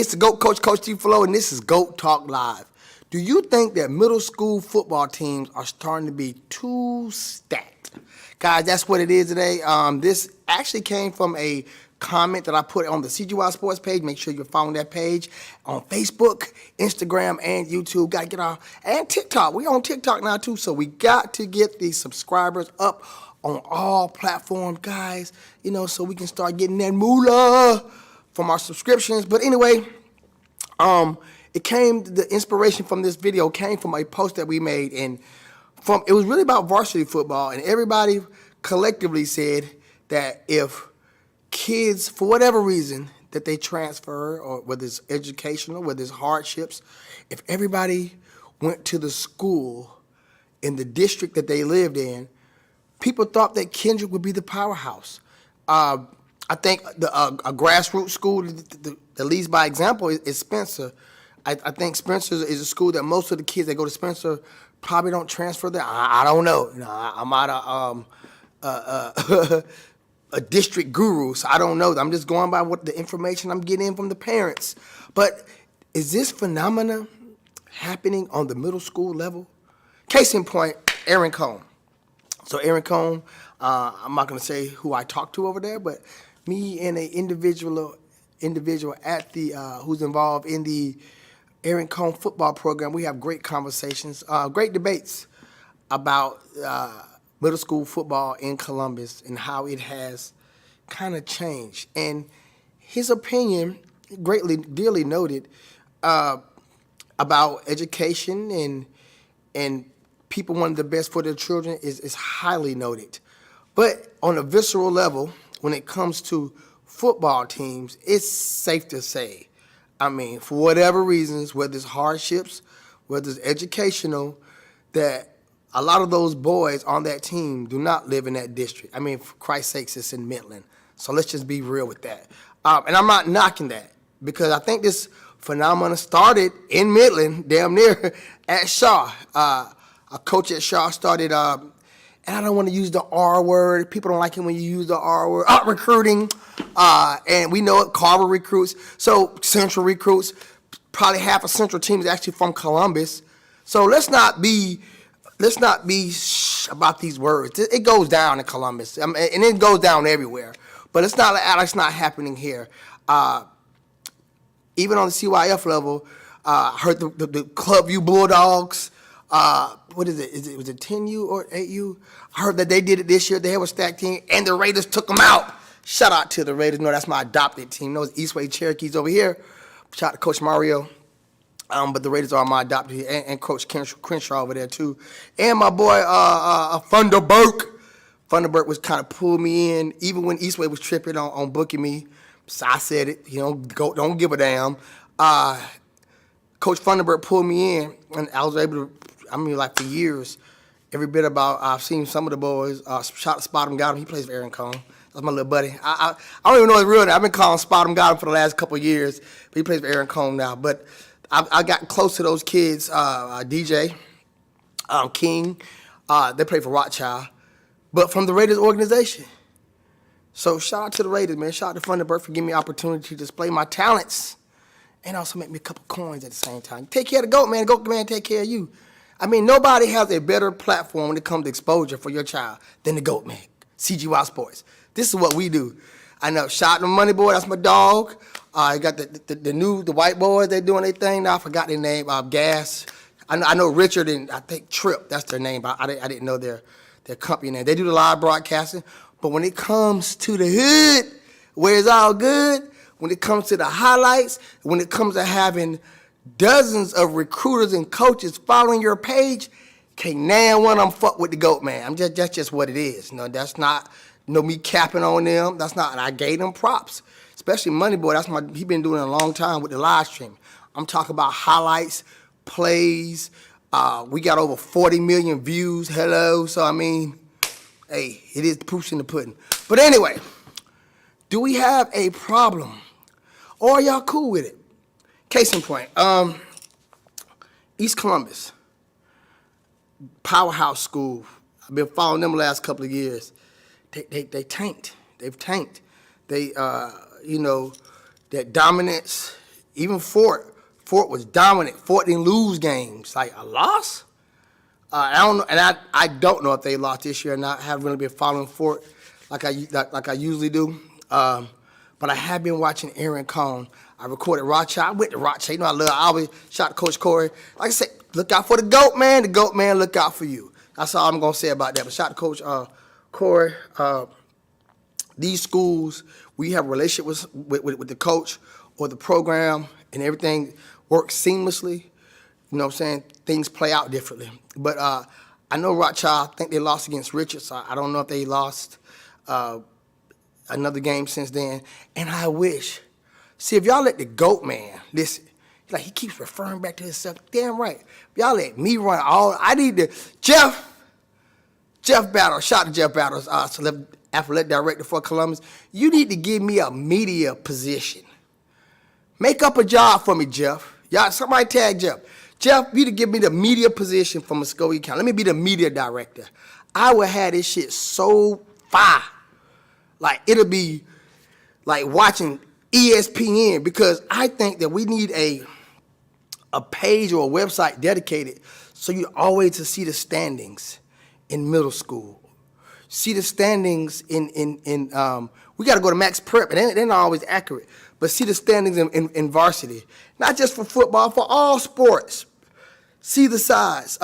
it's the GOAT Coach, Coach T Flow, and this is GOAT Talk Live. Do you think that middle school football teams are starting to be too stacked? Guys, that's what it is today. This actually came from a comment that I put on the CGY Sports page. Make sure you're following that page on Facebook, Instagram, and YouTube. Got to get our, and TikTok. We on TikTok now too, so we got to get these subscribers up on all platforms, guys, you know, so we can start getting that moolah from our subscriptions. But anyway, the inspiration from this video came from a post that we made, and it was really about varsity football, and everybody collectively said that if kids, for whatever reason, that they transfer, or whether it's educational, whether it's hardships, if everybody went to the school in the district that they lived in, people thought that Kendrick would be the powerhouse. I think a grassroots school that leads by example is Spencer. I think Spencer is a school that most of the kids that go to Spencer probably don't transfer there. I don't know. You know, I'm not a district guru, so I don't know. I'm just going by what the information I'm getting from the parents. But is this phenomena happening on the middle school level? Case in point, Aaron Cone. So Aaron Cone, I'm not going to say who I talked to over there, but me and an individual at the who's involved in the Aaron Cone football program, we have great conversations, great debates about middle school football in Columbus and how it has kind of changed. And his opinion, dearly noted, about education and people wanting the best for their children is highly noted. But on a visceral level, when it comes to football teams, it's safe to say, I mean, for whatever reasons, whether it's hardships, whether it's educational, that a lot of those boys on that team do not live in that district. I mean, for Christ's sakes, it's in Midland. So let's just be real with that. And I'm not knocking that, because I think this phenomenon started in Midland, damn near, at Shaw. A coach at Shaw started, and I don't want to use the R word. People don't like it when you use the R word. Recruiting, and we know it, Carver recruits. So Central recruits. Probably half a Central team is actually from Columbus. So let's not be about these words. It goes down in Columbus, and it goes down everywhere. But it's not like it's not happening here. Even on the CYF level, I heard the Club U Bulldogs. What is it? Was it 10U or 8U? I heard that they did it this year. They have a stacked team, and the Raiders took them out. Shout out to the Raiders. No, that's my adopted team. Those Eastway Cherokees over here. Shout out to Coach Mario. But the Raiders are my adopted, and Coach Crenshaw over there too. And my boy Thunderbird. Thunderbird was kind of pulled me in, even when Eastway was tripping on booking me. So I said it, you know, don't give a damn. Coach Thunderbird pulled me in, and I was able to, like for years, every bit about, I've seen some of the boys. Shout out to Spot 'em Got 'em. He plays for Aaron Cone. That's my little buddy. I don't even know his real name. I've been calling Spot 'em Got 'em for the last couple of years, but he plays for Aaron Cone now. But I got close to those kids, DJ, King. They play for Rothschild, but from the Raiders organization. So shout out to the Raiders, man. Shout out to Thunderbird for giving me the opportunity to display my talents and also make me a couple coins at the same time. Take care of the GOAT, man. GOAT, man, take care of you. I mean, nobody has a better platform when it comes to exposure for your child than the GOAT, man. CGY Sports. This is what we do. I know. Shout out to Money Boy. That's my dog. You got the white boys. They doing their thing now. I forgot their name. Gas. I know Richard and I think Trip. That's their name. But I didn't know their company name. They do the live broadcasting. But when it comes to the hood, where it's all good, when it comes to the highlights, when it comes to having dozens of recruiters and coaches following your page, can't nan one of them fuck with the GOAT, man. That's just what it is. No, that's not me capping on them. That's not. And I gave them props, especially Money Boy. He been doing it a long time with the live stream. I'm talking about highlights, plays. We got over 40 million views. Hello. So I mean, hey, it is proofs in the pudding. But anyway, do we have a problem, or are y'all cool with it? Case in point, East Columbus, powerhouse school. I've been following them the last couple of years. They tanked. They've tanked. They, that dominance Even Fort was dominant. Fort didn't lose games. Like a loss? I don't know, and I don't know if they lost this year or not. I haven't really been following Fort like I usually do. But I have been watching Aaron Cone. I recorded Rothschild. I went to Rothschild. You know I always shout to Coach Corey. Like I said, look out for the GOAT man. The GOAT man, look out for you. That's all I'm gonna say about that. But shout to Coach Corey. These schools, we have a relationship with the coach or the program, and everything works seamlessly. You know what I'm saying? Things play out differently. But I know Rothschild, I think they lost against Richards. I don't know if they lost another game since then. And I wish, see, if y'all let the GOAT man, listen, like he keeps referring back to himself, damn right. If y'all let me run all, I need to, Jeff Battles, shout out to Jeff Battles, athletic director for Columbus. You need to give me a media position. Make up a job for me, Jeff. Y'all, somebody tag Jeff. Jeff, you to give me the media position for Muskogee County. Let me be the media director. I would have this shit so fire. Like, it'll be like watching ESPN, because I think that we need a page or a website dedicated so you always to see the standings in middle school. See the standings in we got to go to Max Prep, and they're not always accurate, but see the standings in varsity. Not just for football, for all sports. See the size.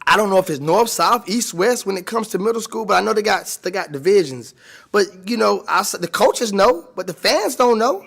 I don't know if it's north, south, east, west when it comes to middle school, but I know they got divisions. But, you know, the coaches know, but the fans don't know.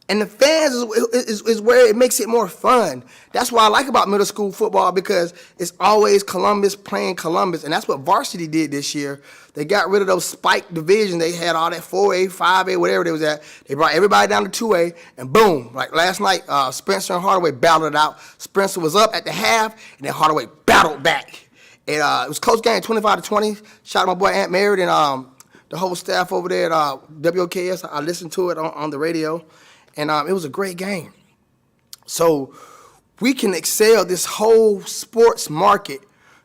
And the fans is where it makes it more fun. That's what I like about middle school football, because it's always Columbus playing Columbus. And that's what varsity did this year. They got rid of those spiked divisions. They had all that 4A, 5A, whatever they was at. They brought everybody down to 2A, and boom. Like last night, Spencer and Hardaway battled it out. Spencer was up at the half, and then Hardaway battled back. And it was close game, 25-20. Shout out to my boy Aunt Merritt and the whole staff over there at WOKS. I listened to it on the radio. And it was a great game. So we can excel this whole sports market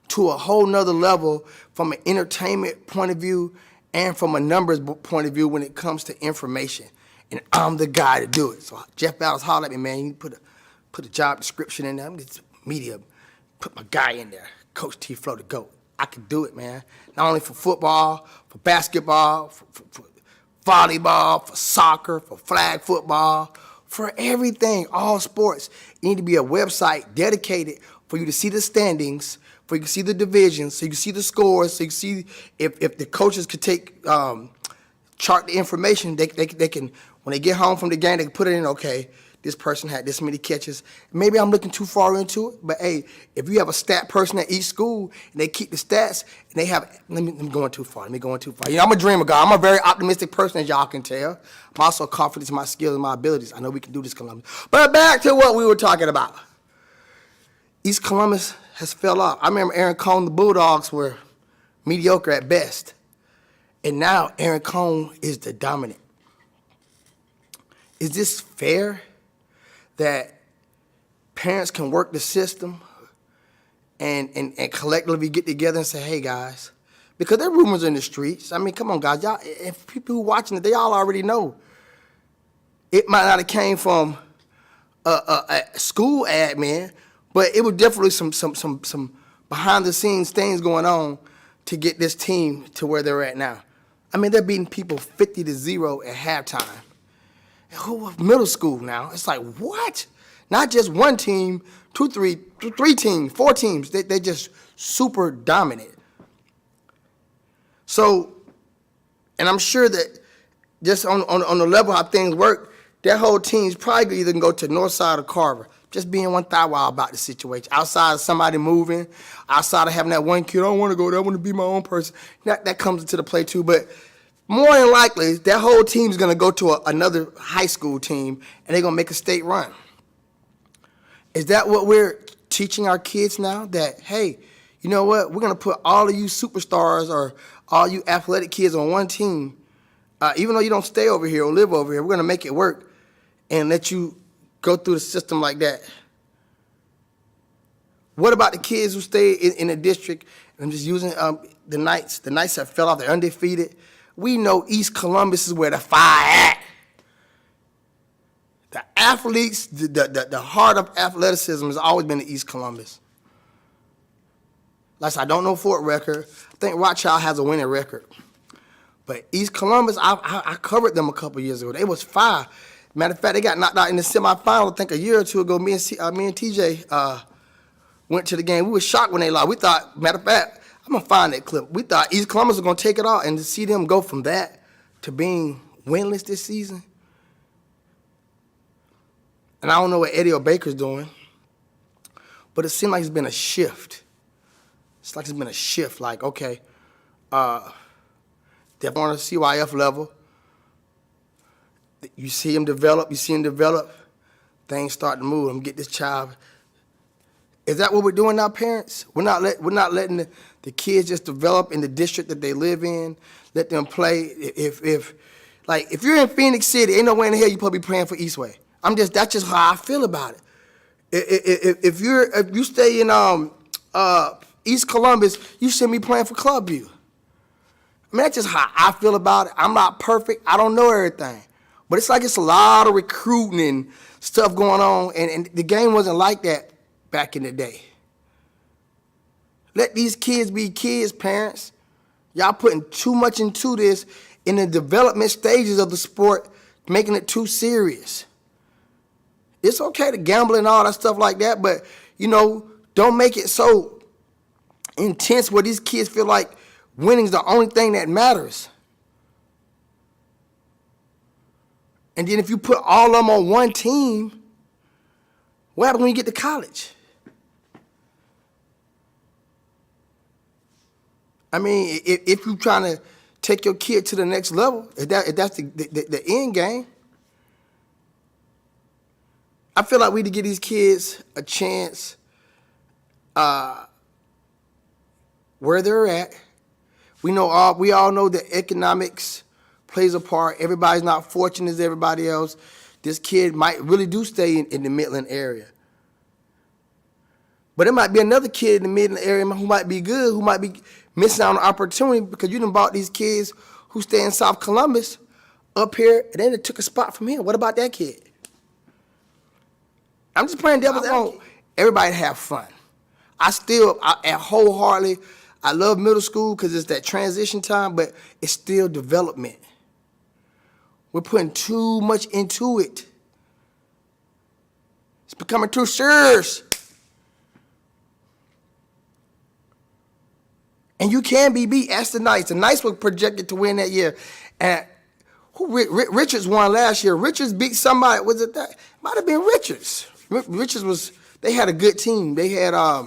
to a whole nother level from an entertainment point of view and from a numbers point of view when it comes to information. And I'm the guy to do it. So Jeff Battles hollered at me, man. You put a job description in there. I'm just media. Put my guy in there. Coach T. Flow the GOAT. I can do it, man. Not only for football, for basketball, for volleyball, for soccer, for flag football, for everything, all sports. You need to be a website dedicated for you to see the standings, for you to see the divisions, so you can see the scores, so you can see if the coaches could take, chart the information, they can, when they get home from the game, they can put it in, okay, this person had this many catches. Maybe I'm looking too far into it, but hey, if you have a stat person at each school and they keep the stats and they have, let me going too far. You know, I'm a dreamer guy. I'm a very optimistic person, as y'all can tell. I'm also confident in my skills and my abilities. I know we can do this, Columbus. But back to what we were talking about. East Columbus has fell off. I remember Aaron Cone, the Bulldogs were mediocre at best. And now Aaron Cone is the dominant. Is this fair? That parents can work the system and collectively get together and say, hey, guys, because there are rumors in the streets. I mean, come on, guys. Y'all, if people who are watching it, they all already know. It might not have came from a school admin, but it was definitely some behind-the-scenes things going on to get this team to where they're at now. I mean, they're beating people 50-0 at halftime. Middle school now. It's like, what? Not just one team, three teams, 4 teams. They just super dominant. So, and I'm sure that just on the level how things work, that whole team's probably either can go to Northside or Carver. Just being one thigh wild about the situation. Outside of somebody moving, outside of having that one kid, I don't want to go there, I want to be my own person. That comes into the play too, but more than likely, that whole team's going to go to another high school team, and they're going to make a state run. Is that what we're teaching our kids now? That, hey, you know what? We're going to put all of you superstars or all you athletic kids on one team. Even though you don't stay over here or live over here, we're going to make it work and let you go through the system like that. What about the kids who stay in the district? I'm just using the Knights. The Knights have fell off. They're undefeated. We know East Columbus is where the fire at. The athletes, the heart of athleticism has always been the East Columbus. Like I said, I don't know Fort record. I think Rothschild has a winning record. But East Columbus, I covered them a couple years ago. They was fire. Matter of fact, they got knocked out in the semifinal, I think a year or two ago. Me and TJ went to the game. We were shocked when they lost. We thought, matter of fact, I'm going to find that clip. We thought East Columbus was going to take it all, and to see them go from that to being winless this season. And I don't know what Eddie O'Baker's doing, but it seems like it's been a shift. It's like it's been a shift. Like, okay, they're on a CYF level. You see him develop. Things start to move. I'm get this child. Is that what we're doing now, parents? We're not letting the kids just develop in the district that they live in. Let them play. If you're in Phoenix City, ain't no way in the hell you probably be praying for Eastway. That's just how I feel about it. If you stay in East Columbus, you shouldn't be playing for Clubview. I mean, that's just how I feel about it. I'm not perfect. I don't know everything. But it's like it's a lot of recruiting and stuff going on, and the game wasn't like that back in the day. Let these kids be kids, parents. Y'all putting too much into this in the development stages of the sport, making it too serious. It's okay to gamble and all that stuff like that, but, don't make it so intense where these kids feel like winning's the only thing that matters. And then if you put all of them on one team, what happens when you get to college? I mean, if you're trying to take your kid to the next level, if that's the end game, I feel like we need to give these kids a chance where they're at. We all know that economics plays a part. Everybody's not fortunate as everybody else. This kid might really do stay in the Midland area. But there might be another kid in the Midland area who might be good, who might be missing out on an opportunity because you done bought these kids who stay in South Columbus up here, and then they took a spot from here. What about that kid? I'm just playing devil's advocate. Everybody have fun. I wholeheartedly, I love middle school because it's that transition time, but it's still development. We're putting too much into it. It's becoming too serious. And you can be beat. Ask the Knights. The Knights were projected to win that year. And Richards won last year. Richards beat somebody. Was it that? Might have been Richards. Richards they had a good team. They had a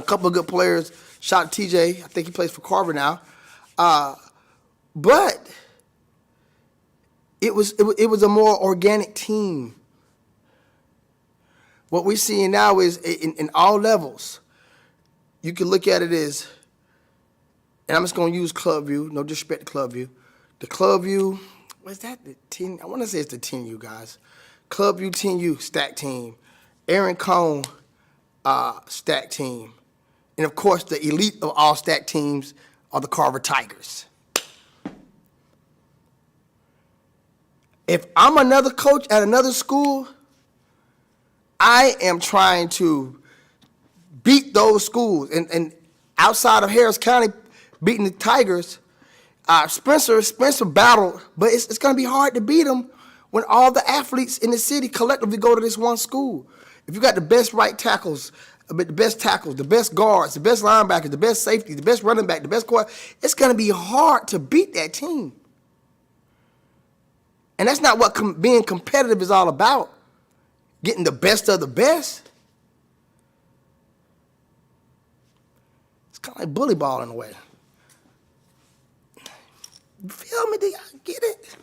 couple of good players. Shout out to TJ. I think he plays for Carver now. But it was a more organic team. What we're seeing now is in all levels, you can look at it as, and I'm just going to use Clubview, no disrespect to Clubview. The Clubview, what's that? The 10, I want to say it's the 10U guys. Clubview 10U stack team. Aaron Cone stack team. And of course, the elite of all stack teams are the Carver Tigers. If I'm another coach at another school, I am trying to beat those schools. And outside of Harris County beating the Tigers, Spencer battled, but it's going to be hard to beat them when all the athletes in the city collectively go to this one school. If you got the best right tackles, the best guards, the best linebackers, the best safety, the best running back, the best quarterback, it's going to be hard to beat that team. And that's not what being competitive is all about, getting the best of the best. It's kind of like bully ball in a way. You feel me? Do y'all get it?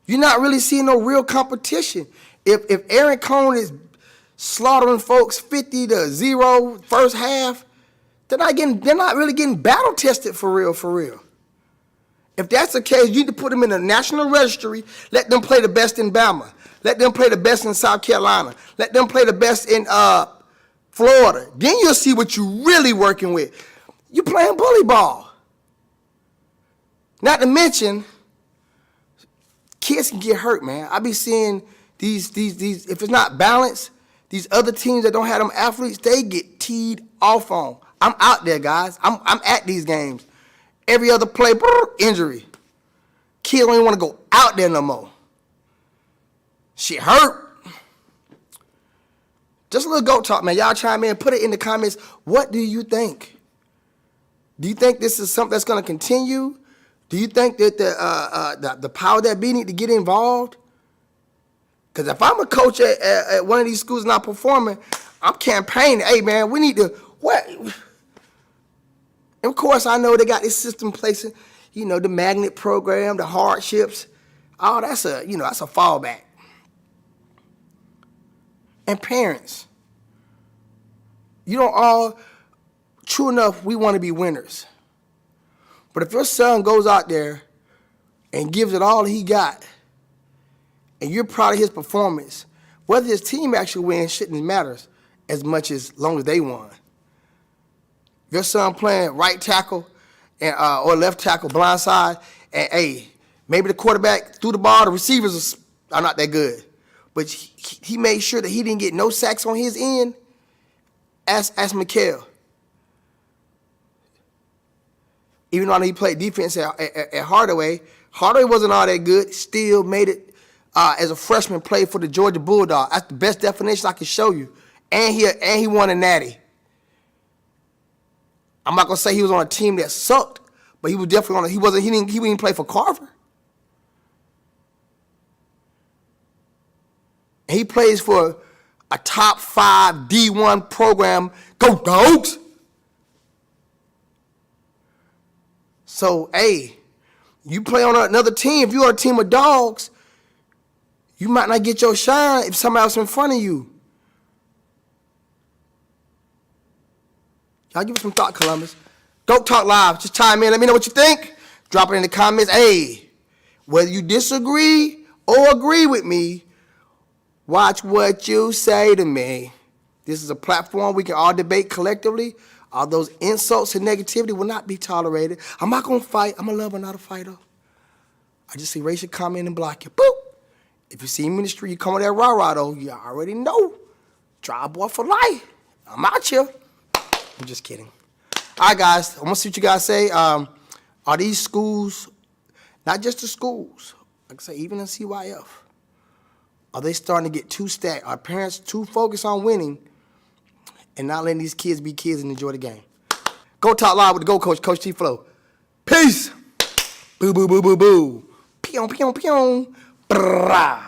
You're not really seeing no real competition. If Aaron Cone is slaughtering folks 50-0 first half, they're not really getting battle tested for real. If that's the case, you need to put them in the national registry. Let them play the best in Bama. Let them play the best in South Carolina. Let them play the best in Florida. Then you'll see what you're really working with. You're playing bully ball. Not to mention, kids can get hurt, man. I be seeing these, if it's not balanced, these other teams that don't have them athletes, they get teed off on. I'm out there, guys. I'm at these games. Every other play, injury. Kid don't even want to go out there no more. Shit hurt. Just a little GOAT talk, man. Y'all chime in, put it in the comments. What do you think? Do you think this is something that's going to continue? Do you think that the power that be need to get involved? Because if I'm a coach at one of these schools not performing, I'm campaigning. Hey, man, we need to, what? And of course, I know they got this system placing, the magnet program, the hardships. Oh, that's a fallback. And parents, true enough, we want to be winners. But if your son goes out there and gives it all he got, and you're proud of his performance, whether his team actually wins shouldn't matter as much as long as they won. Your son playing right tackle or left tackle, blind side, and hey, maybe the quarterback threw the ball, the receivers are not that good. But he made sure that he didn't get no sacks on his end. Ask Mikael. Even though he played defense at Hardaway, Hardaway wasn't all that good. Still made it as a freshman, played for the Georgia Bulldogs. That's the best definition I can show you. And he won a natty. I'm not gonna say he was on a team that sucked, but he was definitely on. He didn't play for Carver. He plays for a top 5 D1 program. Go Dogs! So, hey, you play on another team. If you're a team of dogs, you might not get your shine if somebody else in front of you. Y'all give us some thought, Columbus. Don't talk live. Just chime in. Let me know what you think. Drop it in the comments. Hey, whether you disagree or agree with me, watch what you say to me. This is a platform we can all debate collectively. All those insults and negativity will not be tolerated. I'm not going to fight. I'm a lover, not a fighter. I just erase your comment and block you. Boop. If you see me in the street, you come with that rah-rah, though, you already know. Drive boy for life. I'm out here. I'm just kidding. All right, guys. I want to see what you guys say. Are these schools, not just the schools, like I say, even in CYF, are they starting to get too stacked? Are parents too focused on winning and not letting these kids be kids and enjoy the game? Go Talk Live with the Go Coach, Coach T Flow. Peace. Boo, boo, boo, boo, boo. Pew, pew, pew. Brah.